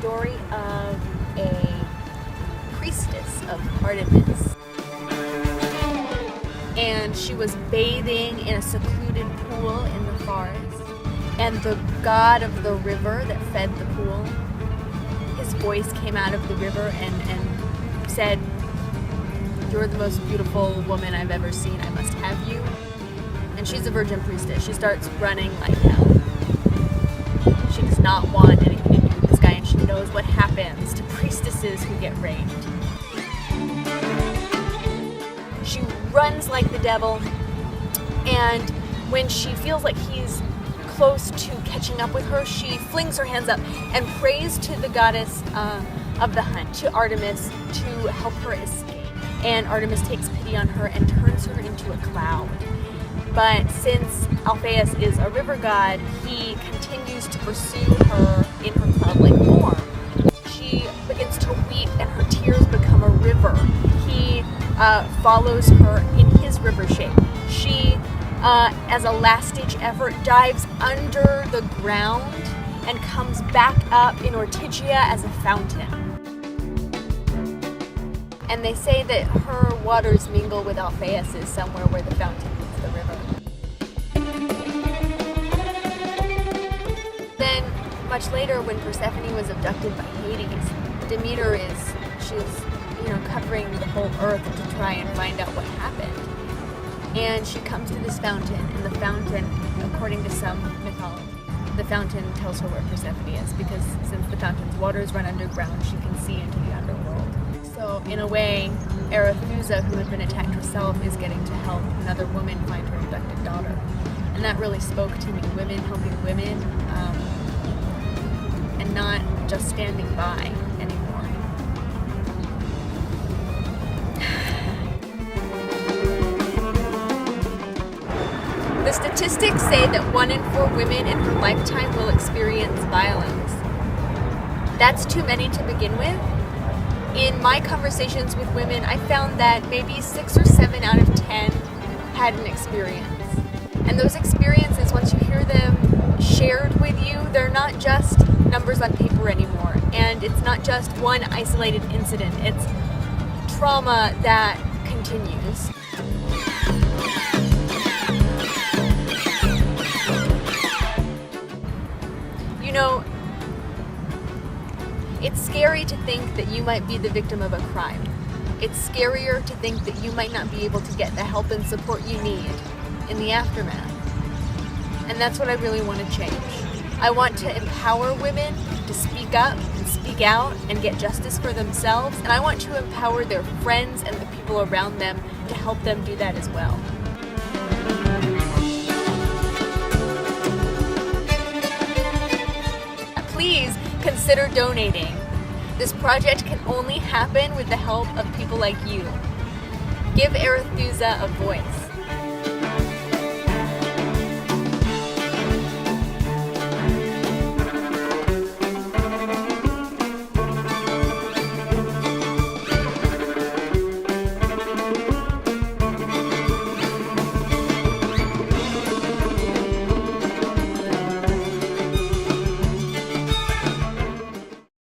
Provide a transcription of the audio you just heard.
story of a priestess of Artemis. And she was bathing in a secluded pool in the forest. And the god of the river that fed the pool, his voice came out of the river and said, "You're the most beautiful woman I've ever seen. I must have you." And she's a virgin priestess. She starts running like hell. She does not want anything to do with this guy, and she knows what happens to priestesses who get raped. She runs like the devil, and when she feels like he's close to catching up with her, she flings her hands up and prays to the goddess of the hunt, to Artemis, to help her escape. And Artemis takes pity on her and turns her into a cloud. But since Alpheus is a river god, he continues to pursue her in her cloud-like form. She begins to weep and her tears become a river. He follows her in his river shape. She, as a last-ditch effort, dives under the ground and comes back up in Ortygia as a fountain. And they say that her waters mingle with Alpheus's somewhere where the fountain meets the river. Then, much later, when Persephone was abducted by Hades, Demeter she's covering the whole earth to try and find out what happened. And she comes to this fountain, and the fountain, according to some mythology, the fountain tells her where Persephone is, because since the fountain's waters run underground, she can see into the underworld. So, in a way, Arethusa, who had been attacked herself, is getting to help another woman find her abducted daughter. And that really spoke to me, women helping women, and not just standing by anymore. The statistics say that 1 in 4 women in her lifetime will experience violence. That's too many to begin with. In my conversations with women, I found that maybe 6 or 7 out of 10 had an experience. And those experiences, once you hear them shared with you, they're not just numbers on paper anymore. And it's not just one isolated incident. It's trauma that continues. It's scary to think that you might be the victim of a crime. It's scarier to think that you might not be able to get the help and support you need in the aftermath. And that's what I really want to change. I want to empower women to speak up and speak out and get justice for themselves, and I want to empower their friends and the people around them to help them do that as well. Please consider donating. This project can only happen with the help of people like you. Give Arethusa a voice.